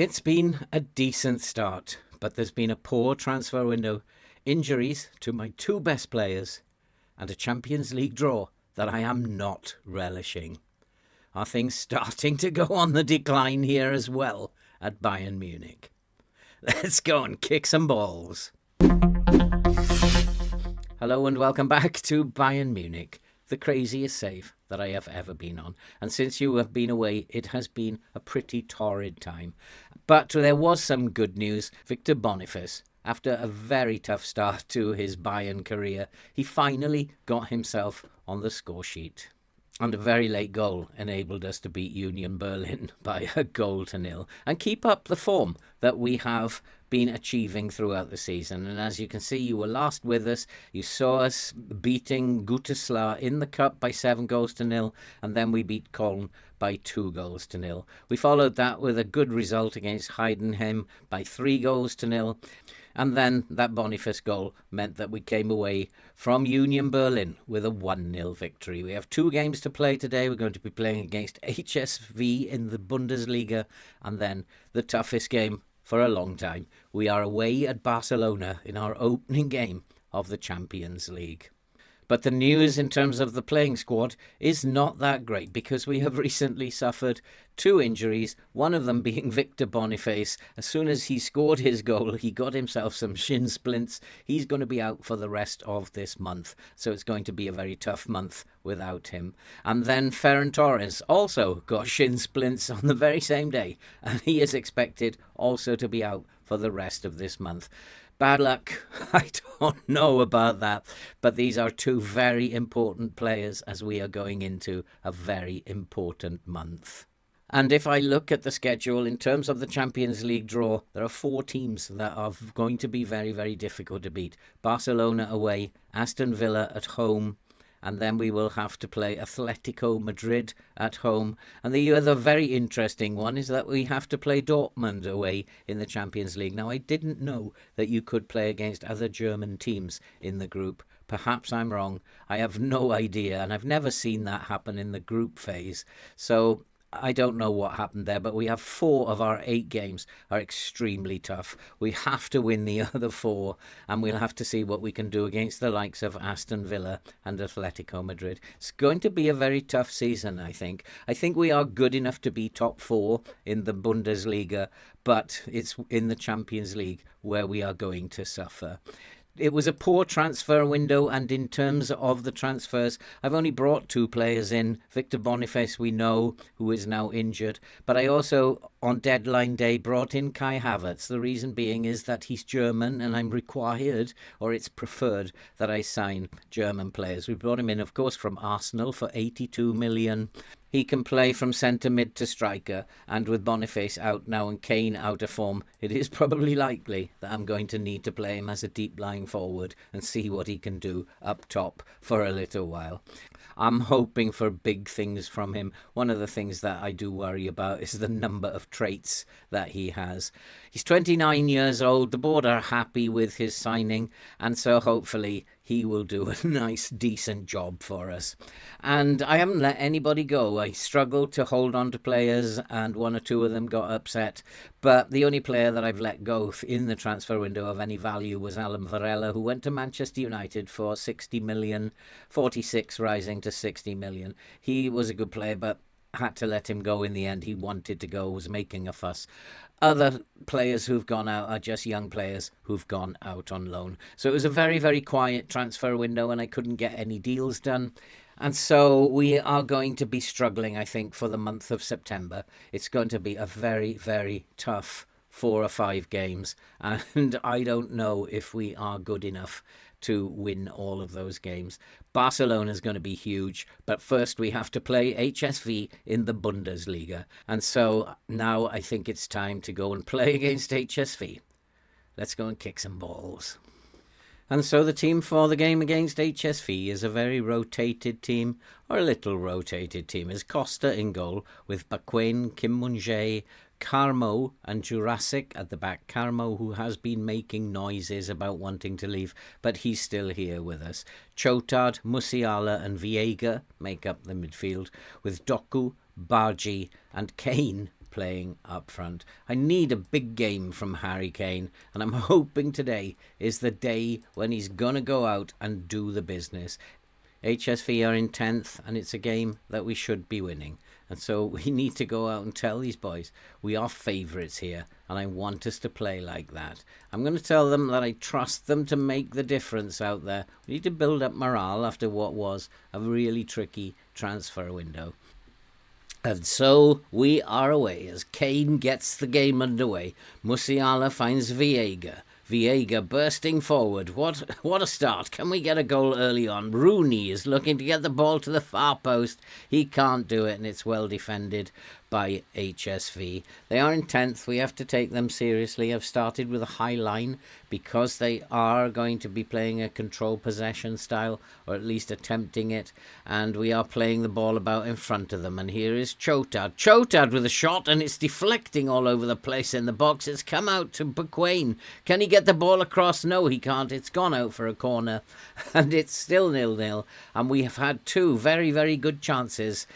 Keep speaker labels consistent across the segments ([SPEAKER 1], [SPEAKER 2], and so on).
[SPEAKER 1] It's been a decent start, but there's been a poor transfer window, injuries to my two best players, and a Champions League draw that I am not relishing. Are things starting to go on the decline here as well at Bayern Munich? Let's go and kick some balls. Hello and welcome back to Bayern Munich, the craziest save that I have ever been on. And since you have been away, it has been a pretty torrid time. But there was some good news. Victor Boniface, after a very tough start to his Bayern career, he finally got himself on the score sheet. And a very late goal enabled us to beat Union Berlin by 1-0 and keep up the form that we have been achieving throughout the season. And as you can see, you were last with us. You saw us beating Gütersloh in the cup by 7-0, and then we beat Köln by 2-0. We followed that with a good result against Heidenheim by 3-0. And then that Boniface goal meant that we came away from Union Berlin with a 1-0 victory. We have 2 games to play today. We're going to be playing against HSV in the Bundesliga, and then the toughest game for a long time. We are away at Barcelona in our opening game of the Champions League. But the news in terms of the playing squad is not that great, because we have recently suffered 2 injuries, one of them being Victor Boniface. As soon as he scored his goal, he got himself some shin splints. He's going to be out for the rest of this month, so it's going to be a very tough month without him. And then Ferran Torres also got shin splints on the very same day, and he is expected also to be out for the rest of this month. Bad luck, I don't know about that, but these are 2 very important players as we are going into a very important month. And if I look at the schedule in terms of the Champions League draw, there are 4 teams that are going to be very, very difficult to beat. Barcelona away, Aston Villa at home, and then we will have to play Atletico Madrid at home. And the other very interesting one is that we have to play Dortmund away in the Champions League. Now, I didn't know that you could play against other German teams in the group. Perhaps I'm wrong. I have no idea, and I've never seen that happen in the group phase. So I don't know what happened there, but we have 4 of our 8 games are extremely tough. We have to win the other 4, and we'll have to see what we can do against the likes of Aston Villa and Atletico Madrid. It's going to be a very tough season, I think. I think we are good enough to be top 4 in the Bundesliga, but it's in the Champions League where we are going to suffer. It was a poor transfer window, and in terms of the transfers, I've only brought 2 players in. Victor Boniface, we know, who is now injured. But I also, on deadline day, brought in Kai Havertz. The reason being is that he's German, and I'm required, or it's preferred, that I sign German players. We brought him in, of course, from Arsenal for 82 million. He can play from centre mid to striker, and with Boniface out now and Kane out of form, it is probably likely that I'm going to need to play him as a deep-lying forward and see what he can do up top for a little while. I'm hoping for big things from him. One of the things that I do worry about is the number of traits that he has. He's 29 years old. The board are happy with his signing, and so hopefully he will do a nice, decent job for us. And I haven't let anybody go. I struggled to hold on to players, and 1 or 2 of them got upset. But the only player that I've let go in the transfer window of any value was Alan Varela, who went to Manchester United for 60 million, 46 rising to 60 million. He was a good player, but had to let him go in the end. He wanted to go, was making a fuss. Other players who've gone out are just young players who've gone out on loan. So it was a very, very quiet transfer window, and I couldn't get any deals done. And so we are going to be struggling, I think, for the month of September. It's going to be a very, very tough 4 or 5 games, and I don't know if we are good enough to win all of those games. Barcelona is going to be huge, but first we have to play HSV in the Bundesliga. And so now I think it's time to go and play against HSV. Let's go and kick some balls. And so the team for the game against HSV is a very rotated team, or a little rotated team. Is Costa in goal, with Bakwain, Kim Mun-jae, Carmo and Jurassic at the back. Carmo, who has been making noises about wanting to leave, but he's still here with us. Chotard, Musiala and Viega make up the midfield, with Doku, Bargi and Kane playing up front. I need a big game from Harry Kane, and I'm hoping today is the day when he's going to go out and do the business. HSV are in 10th, and it's a game that we should be winning. And so we need to go out and tell these boys we are favourites here, and I want us to play like that. I'm going to tell them that I trust them to make the difference out there. We need to build up morale after what was a really tricky transfer window. And so we are away as Kane gets the game underway. Musiala finds Viega. Viega bursting forward. What a start. Can we get a goal early on? Rooney is looking to get the ball to the far post. He can't do it, and it's well defended by HSV. They are in 10th. We have to take them seriously. I've started with a high line because they are going to be playing a control possession style, or at least attempting it, and we are playing the ball about in front of them. And here is Chotard. Chotard with a shot, and it's deflecting all over the place in the box. It's come out to Bequain. Can he get the ball across? No, he can't. It's gone out for a corner, and it's still 0-0. And we have had two very, very good chances,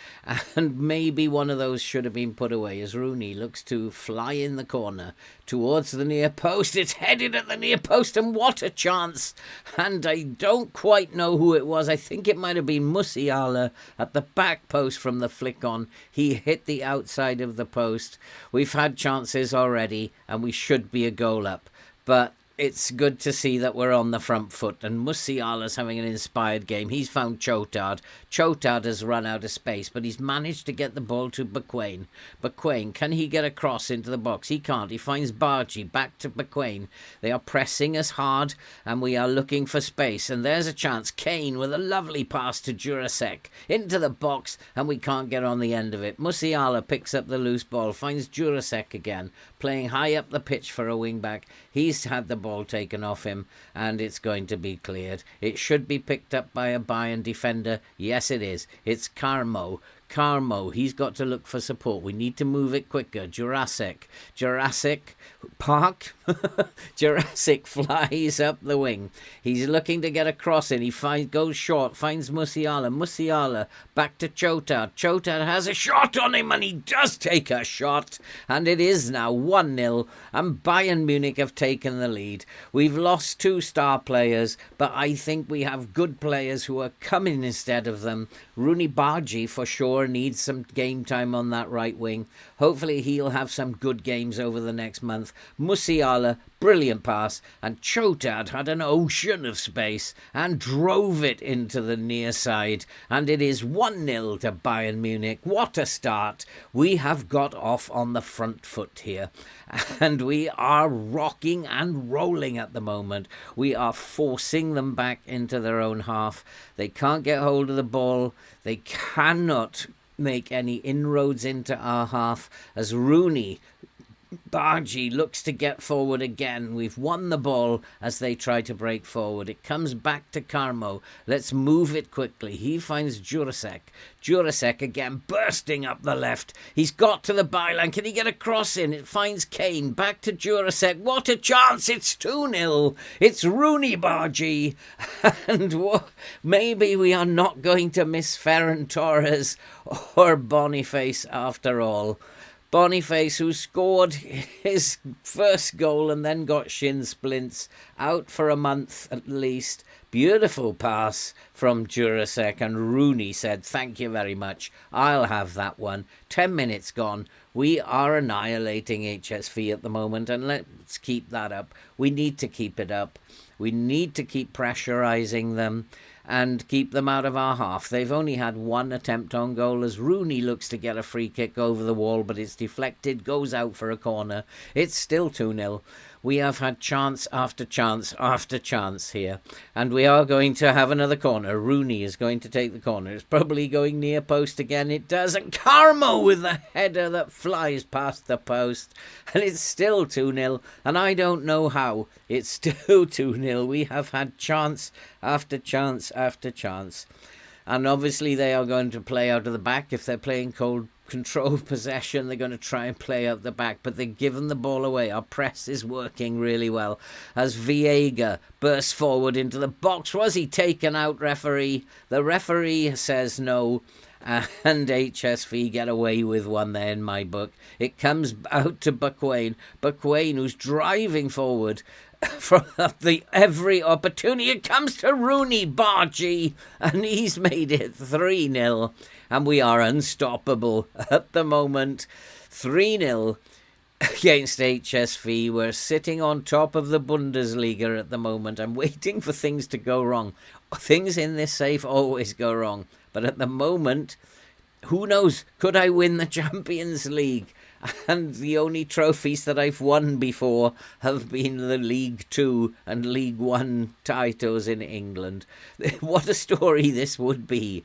[SPEAKER 1] and maybe one of those should have been put away as Rooney looks to fly in the corner towards the near post. It's headed at the near post, and what a chance. And I don't quite know who it was. I think it might have been Musiala at the back post from the flick on. He hit the outside of the post. We've had chances already, and we should be a goal up. But it's good to see that we're on the front foot, and Musiala's having an inspired game. He's found Chotard. Chotard has run out of space, but he's managed to get the ball to Bequain. Bequain, can he get across into the box? He can't. He finds Bargy. Back to Bequain. They are pressing us hard, and we are looking for space. And there's a chance. Kane with a lovely pass to Jurasek into the box, and we can't get on the end of it. Musiala picks up the loose ball, finds Jurasek again, playing high up the pitch for a wing-back. He's had the ball taken off him, and it's going to be cleared. It should be picked up by a Bayern defender. Yes, it is. It's Carmo. He's got to look for support. We need to move it quicker. Jurassic Park. Jurassic flies up the wing. He's looking to get a cross in. He goes short, finds Musiala back to Chotard. Chotard has a shot on him, and he does take a shot, and it is now 1-0, and Bayern Munich have taken the lead. We've lost two star players, but I think we have good players who are coming instead of them. Rooney Bargy for sure needs some game time on that right wing. Hopefully he'll have some good games over the next month. Musiala, brilliant pass, and Chotard had an ocean of space and drove it into the near side, and it is 1-0 to Bayern Munich. What a start. We have got off on the front foot here, and we are rocking and rolling at the moment. We are forcing them back into their own half. They can't get hold of the ball. They cannot make any inroads into our half as Rooney Bargy looks to get forward again. We've won the ball as they try to break forward. It comes back to Carmo. Let's move it quickly. He finds Jurasek. Jurasek again bursting up the left. He's got to the byline. Can he get a cross in? It finds Kane. Back to Jurasek. What a chance. It's 2-0. It's Rooney Bargy. And maybe we are not going to miss Ferran Torres or Boniface after all. Boniface, who scored his first goal and then got shin splints, out for a month at least. Beautiful pass from Jurasek, and Rooney said, "Thank you very much. I'll have that one." 10 minutes gone. We are annihilating HSV at the moment, and let's keep that up. We need to keep it up. We need to keep pressurising them and keep them out of our half. They've only had one attempt on goal as Rooney looks to get a free kick over the wall, but it's deflected, goes out for a corner. It's still 2-0. We have had chance after chance after chance here, and we are going to have another corner. Rooney is going to take the corner. It's probably going near post again. It does, and Carmo with the header that flies past the post, and it's still 2-0, and I don't know how. It's still 2-0. We have had chance after chance after chance, and obviously they are going to play out of the back. If they're playing cold control possession, they're going to try and play out the back, but they've given the ball away. Our press is working really well as Viega bursts forward into the box. Was he taken out, referee? The referee says no, and HSV get away with one there in my book. It comes out to Buckwain. Buckwain, who's driving forward from every opportunity. It comes to Rooney Bargy, and he's made it 3-0, and we are unstoppable at the moment. 3-0 against HSV. We're sitting on top of the Bundesliga at the moment. I'm waiting for things to go wrong. Things in this safe always go wrong. But at the moment, who knows? Could I win the Champions League? And the only trophies that I've won before have been the League Two and League One titles in England. What a story this would be.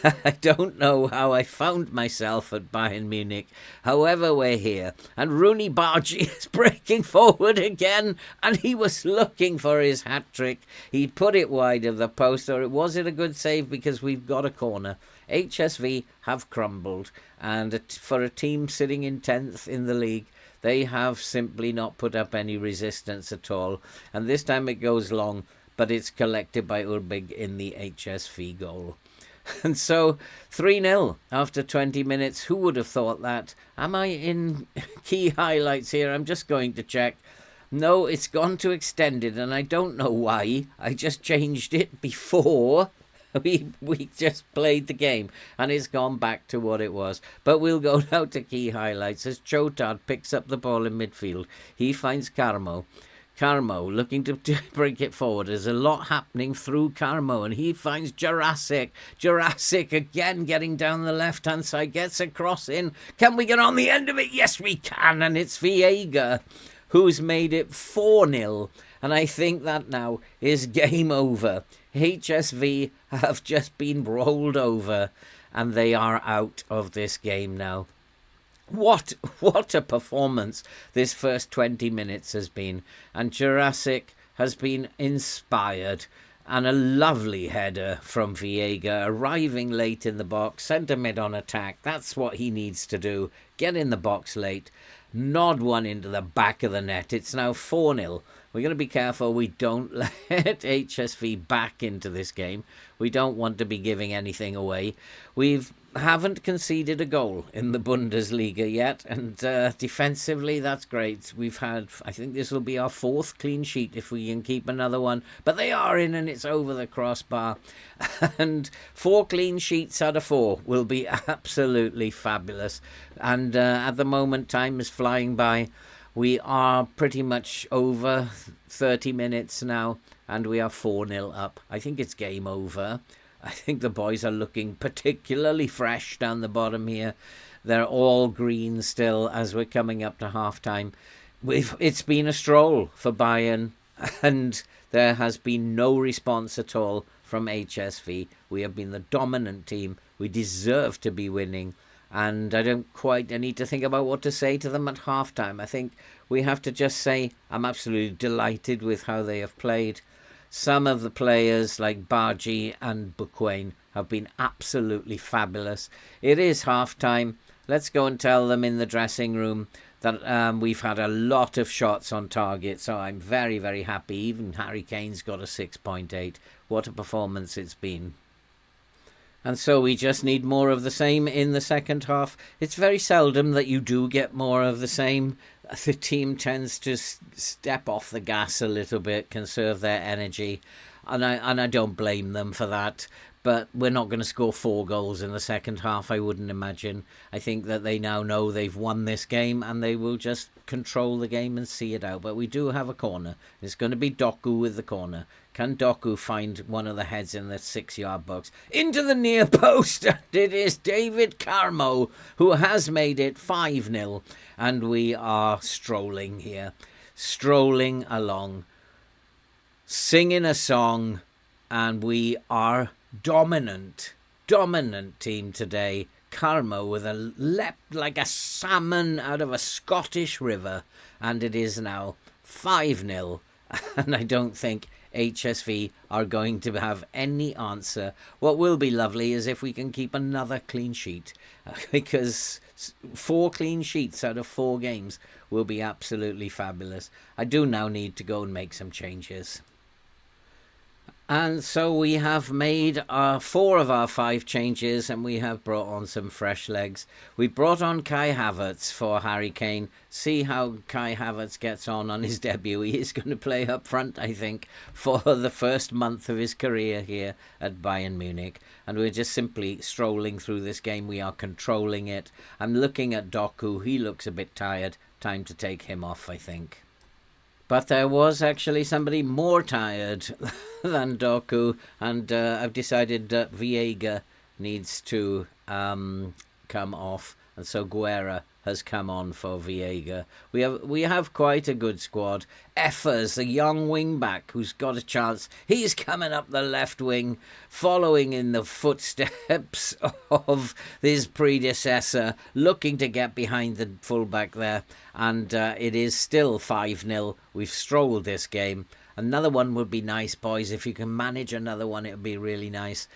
[SPEAKER 1] I don't know how I found myself at Bayern Munich. However, we're here. And Rooney Bargy is breaking forward again, and he was looking for his hat-trick. He put it wide of the post, or was it a good save because we've got a corner? HSV have crumbled, and for a team sitting in 10th in the league, they have simply not put up any resistance at all. And this time it goes long, but it's collected by Urbig in the HSV goal. And so 3-0 after 20 minutes. Who would have thought that? Am I in key highlights here? I'm just going to check. No, it's gone to extended, and I don't know why. I just changed it before we just played the game, and it's gone back to what it was. But we'll go now to key highlights as Chotard picks up the ball in midfield. He finds Carmo. Carmo looking to break it forward. There's a lot happening through Carmo, and he finds Jurassic. Jurassic again getting down the left-hand side, gets a cross in. Can we get on the end of it? Yes, we can, and it's Viega who's made it 4-0. And I think that now is game over. HSV have just been rolled over, and they are out of this game now. What a performance this first 20 minutes has been. And Jurassic has been inspired. And a lovely header from Viega, arriving late in the box, centre mid on attack. That's what he needs to do. Get in the box late. Nod one into the back of the net. It's now 4-0. We're going to be careful we don't let HSV back into this game. We don't want to be giving anything away. We haven't conceded a goal in the Bundesliga yet, and defensively that's great. We've had, I think this will be our 4th clean sheet if we can keep another one, but they are in and it's over the crossbar. And 4 clean sheets out of 4 will be absolutely fabulous. And at the moment, time is flying by. We are pretty much over 30 minutes now, and we are 4-0 up. I think it's game over. I think the boys are looking particularly fresh down the bottom here. They're all green still as we're coming up to half-time. It's been a stroll for Bayern, and there has been no response at all from HSV. We have been the dominant team. We deserve to be winning. And I need to think about what to say to them at halftime. I think we have to just say I'm absolutely delighted with how they have played. Some of the players like Bargy and Buckwain have been absolutely fabulous. It is halftime. Let's go and tell them in the dressing room that we've had a lot of shots on target. So I'm very, very happy. Even Harry Kane's got a 6.8. What a performance it's been. And so we just need more of the same in the second half. It's very seldom that you do get more of the same. The team tends to step off the gas a little bit, conserve their energy. And I don't blame them for that. But we're not going to score 4 goals in the second half, I wouldn't imagine. I think that they now know they've won this game and they will just control the game and see it out. But we do have a corner. It's going to be Doku with the corner. Can Doku find one of the heads in the 6-yard box? Into the near post, and it is David Carmo who has made it 5-0. And we are strolling here, strolling along, singing a song, and we are dominant team today. Carmo with a leapt like a salmon out of a Scottish river, and it is now 5-0. And I don't think HSV are going to have any answer. What will be lovely is if we can keep another clean sheet, because 4 clean sheets out of 4 games will be absolutely fabulous. I do now need to go and make some changes. And so we have made 4 of our 5 changes, and we have brought on some fresh legs. We brought on Kai Havertz for Harry Kane. See how Kai Havertz gets on his debut. He is going to play up front, I think, for the first month of his career here at Bayern Munich. And we're just simply strolling through this game. We are controlling it. I'm looking at Doku. He looks a bit tired. Time to take him off, I think. But there was actually somebody more tired than Doku, and I've decided that Viega needs to come off, and so Guerra has come on for Viega. We have quite a good squad. Effers, a young wing-back who's got a chance. He's coming up the left wing, following in the footsteps of his predecessor, looking to get behind the full-back there. And it is still 5-0. We've strolled this game. Another one would be nice, boys. If you can manage another one, it would be really nice.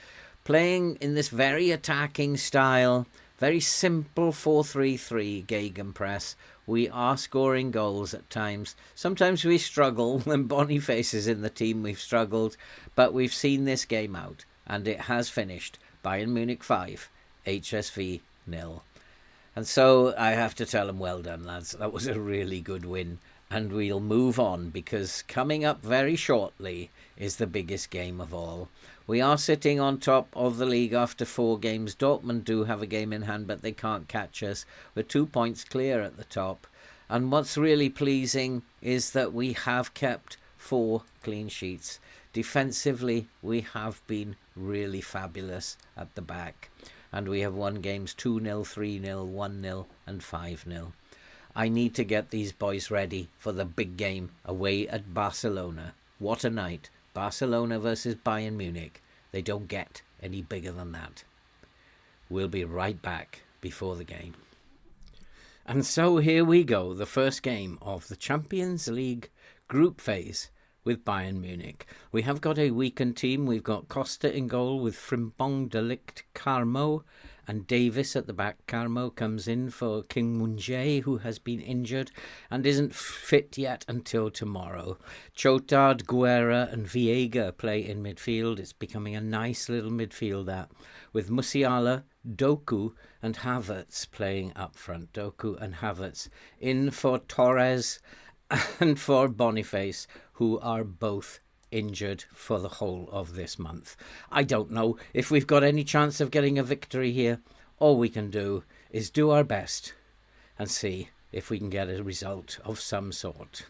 [SPEAKER 1] Playing in this very attacking style, very simple 4-3-3 gegenpress. We are scoring goals at times. Sometimes we struggle. When Boniface is in the team, we've struggled. But we've seen this game out, and it has finished. Bayern Munich 5, HSV 0. And so I have to tell them, well done, lads. That was a really good win. And we'll move on, because coming up very shortly is the biggest game of all. We are sitting on top of the league after 4 games. Dortmund do have a game in hand, but they can't catch us. We're 2 points clear at the top. And what's really pleasing is that we have kept 4 clean sheets. Defensively, we have been really fabulous at the back. And we have won games 2-0, 3-0, 1-0 and 5-0. I need to get these boys ready for the big game away at Barcelona. What a night. Barcelona versus Bayern Munich. They don't get any bigger than that. We'll be right back before the game. And so here we go, the first game of the Champions League group phase with Bayern Munich. We have got a weakened team. We've got Costa in goal with Frimpong, De Ligt, Carmo and Davis at the back. Carmo comes in for Kim Mun-jae, who has been injured and isn't fit yet until tomorrow. Chotard, Guerra and Viega play in midfield. It's becoming a nice little midfield that, with Musiala, Doku and Havertz playing up front. Doku and Havertz in for Torres and for Boniface, who are both injured for the whole of this month. I don't know if we've got any chance of getting a victory here. All we can do is do our best and see if we can get a result of some sort.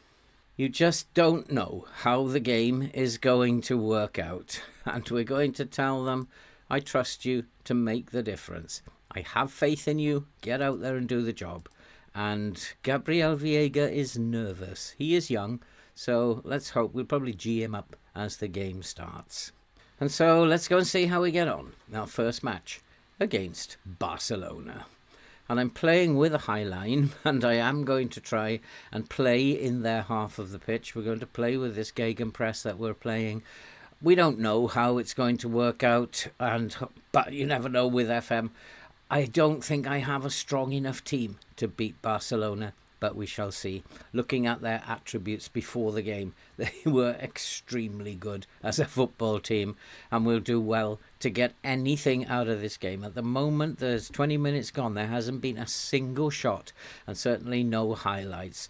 [SPEAKER 1] You just don't know how the game is going to work out, and we're going to tell them, I trust you to make the difference. I have faith in you. Get out there and do the job. And Gabriel Viega is nervous. He is young, so let's hope. We'll probably G him up as the game starts. And so let's go and see how we get on. Our first match against Barcelona. And I'm playing with a high line, and I am going to try and play in their half of the pitch. We're going to play with this gegenpress that we're playing. We don't know how it's going to work out, but you never know with FM. I don't think I have a strong enough team to beat Barcelona, but we shall see. Looking at their attributes before the game, they were extremely good as a football team, and will do well to get anything out of this game. At the moment, there's 20 minutes gone. There hasn't been a single shot, and certainly no highlights.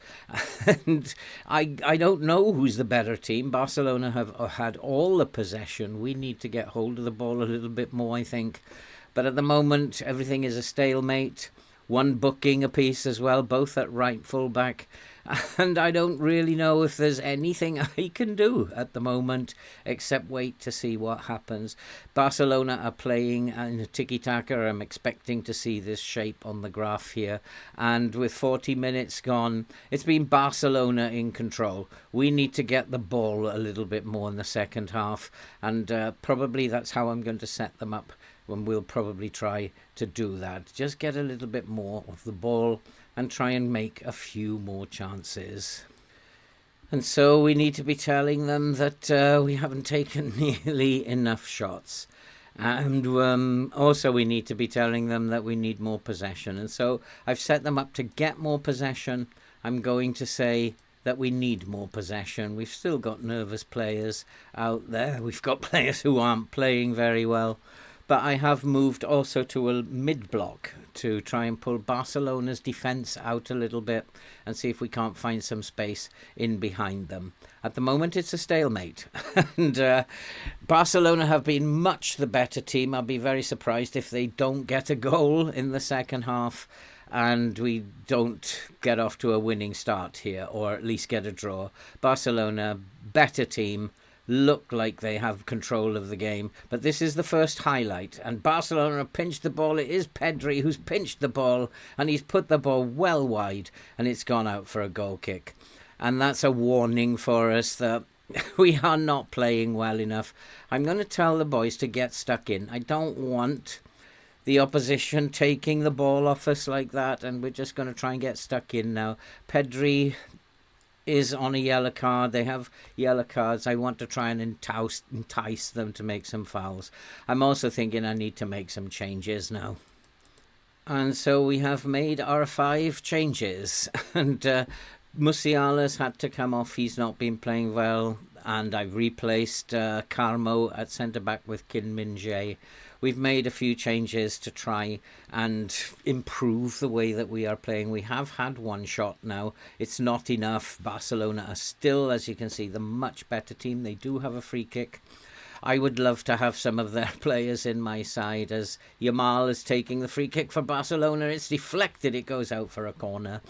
[SPEAKER 1] And I don't know who's the better team. Barcelona have had all the possession. We need to get hold of the ball a little bit more, I think. But at the moment, everything is a stalemate. One booking apiece as well, both at right full-back. And I don't really know if there's anything I can do at the moment, except wait to see what happens. Barcelona are playing in a tiki-taka. I'm expecting to see this shape on the graph here. And with 40 minutes gone, it's been Barcelona in control. We need to get the ball a little bit more in the second half. And probably that's how I'm going to set them up. And we'll probably try to do that. Just get a little bit more of the ball and try and make a few more chances. And so we need to be telling them that we haven't taken nearly enough shots. And also we need to be telling them that we need more possession. And so I've set them up to get more possession. I'm going to say that we need more possession. We've still got nervous players out there. We've got players who aren't playing very well. But I have moved also to a mid-block to try and pull Barcelona's defence out a little bit and see if we can't find some space in behind them. At the moment, it's a stalemate. And Barcelona have been much the better team. I'll be very surprised if they don't get a goal in the second half and we don't get off to a winning start here, or at least get a draw. Barcelona, better team, look like they have control of the game, but this is the first highlight, and Barcelona have pinched the ball. It is Pedri who's pinched the ball, and he's put the ball well wide, and it's gone out for a goal kick. And that's a warning for us that we are not playing well enough. I'm going to tell the boys to get stuck in. I don't want the opposition taking the ball off us like that, and we're just going to try and get stuck in now. Pedri is on a yellow card. They have yellow cards. I want to try and entice them to make some fouls. I'm also thinking I need to make some changes now. And so we have made our 5 changes. And Musiala's had to come off. He's not been playing well. And I've replaced Carmo at centre-back with Kim Min-jae. We've made a few changes to try and improve the way that we are playing. We have had one shot now. It's not enough. Barcelona are still, as you can see, the much better team. They do have a free kick. I would love to have some of their players in my side, as Yamal is taking the free kick for Barcelona. It's deflected. It goes out for a corner.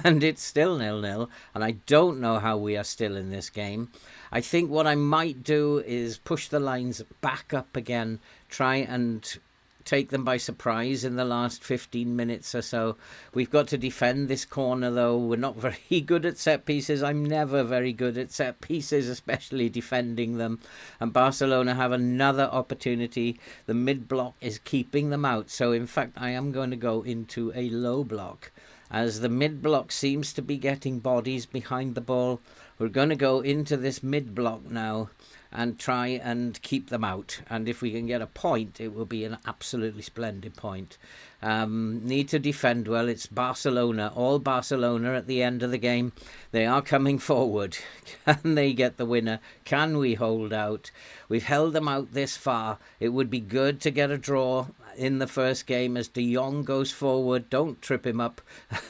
[SPEAKER 1] And it's still 0-0. And I don't know how we are still in this game. I think what I might do is push the lines back up again, try and take them by surprise in the last 15 minutes or so. We've got to defend this corner, though. We're not very good at set pieces. I'm never very good at set pieces, especially defending them. And Barcelona have another opportunity. The mid-block is keeping them out. So, in fact, I am going to go into a low block, as the mid-block seems to be getting bodies behind the ball. We're going to go into this mid-block now and try and keep them out. And if we can get a point, it will be an absolutely splendid point. Need to defend well. It's Barcelona, all Barcelona at the end of the game. They are coming forward. Can they get the winner? Can we hold out? We've held them out this far. It would be good to get a draw in the first game as De Jong goes forward. Don't trip him up,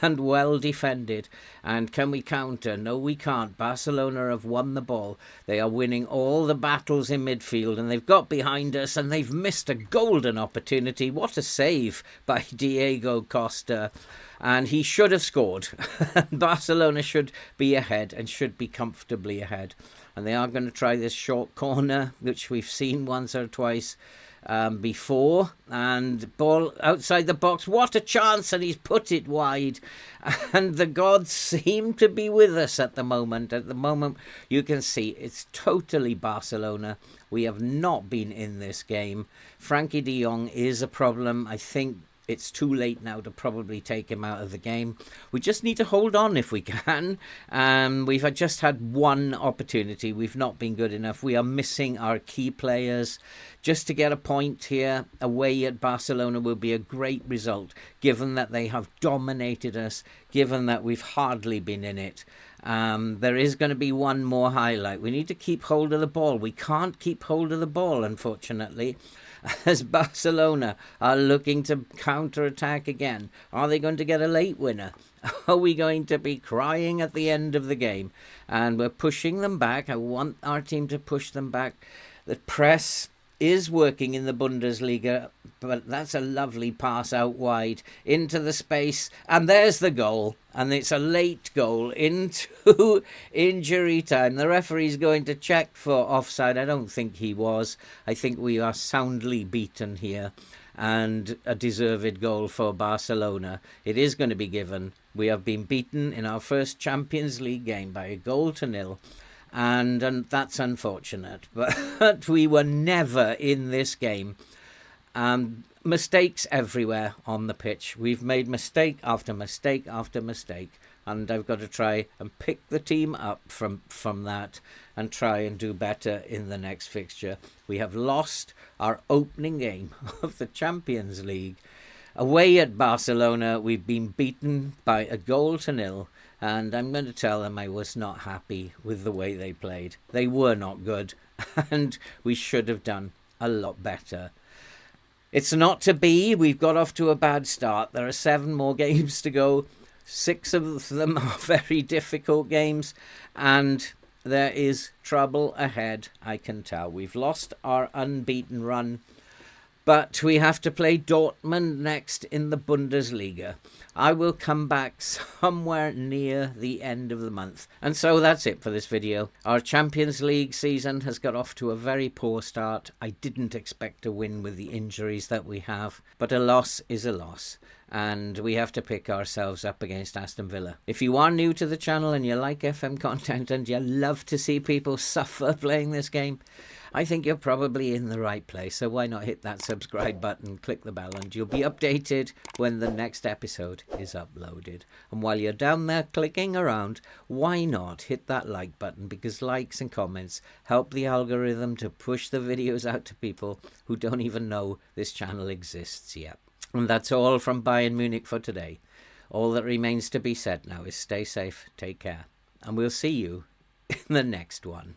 [SPEAKER 1] and well defended. And can we counter? No, we can't. Barcelona have won the ball. They are winning all the battles in midfield, and they've got behind us, and they've missed a golden opportunity. What a save by Diego Costa. And he should have scored. Barcelona should be ahead, and should be comfortably ahead. And they are going to try this short corner, which we've seen once or twice before, and ball outside the box. What a chance, and he's put it wide. And the gods seem to be with us at the moment. At the moment, you can see it's totally Barcelona. We have not been in this game. Frankie de Jong is a problem. I think it's too late now to probably take him out of the game. We just need to hold on if we can. We've just had one opportunity. We've not been good enough. We are missing our key players. Just to get a point here away at Barcelona will be a great result, given that they have dominated us, given that we've hardly been in it. There is going to be one more highlight. We need to keep hold of the ball. We can't keep hold of the ball, unfortunately, as Barcelona are looking to counter-attack again. Are they going to get a late winner? Are we going to be crying at the end of the game? And we're pushing them back. I want our team to push them back. The press is working in the Bundesliga, but that's a lovely pass out wide into the space, and there's the goal, and it's a late goal into injury time. The referee's going to check for offside. I don't think he was. I think we are soundly beaten here, and a deserved goal for Barcelona. It is going to be given. We have been beaten in our first Champions League game by a 0-0. And that's unfortunate. But we were never in this game. Mistakes everywhere on the pitch. We've made mistake after mistake after mistake. And I've got to try and pick the team up from that and try and do better in the next fixture. We have lost our opening game of the Champions League. Away at Barcelona, we've been beaten by a 0-0. and I'm going to tell them I was not happy with the way they played. They were not good, and we should have done a lot better. It's not to be. We've got off to a bad start. There are 7 more games to go. 6 of them are very difficult games, and there is trouble ahead, I can tell. We've lost our unbeaten run, but we have to play Dortmund next in the Bundesliga. I will come back somewhere near the end of the month. And so that's it for this video. Our Champions League season has got off to a very poor start. I didn't expect to win with the injuries that we have, but a loss is a loss, and we have to pick ourselves up against Aston Villa. If you are new to the channel and you like FM content and you love to see people suffer playing this game, I think you're probably in the right place. So why not hit that subscribe button, click the bell, and you'll be updated when the next episode is uploaded. And while you're down there clicking around, why not hit that like button, because likes and comments help the algorithm to push the videos out to people who don't even know this channel exists yet. And that's all from Bayern Munich for today. All that remains to be said now is stay safe, take care, and we'll see you in the next one.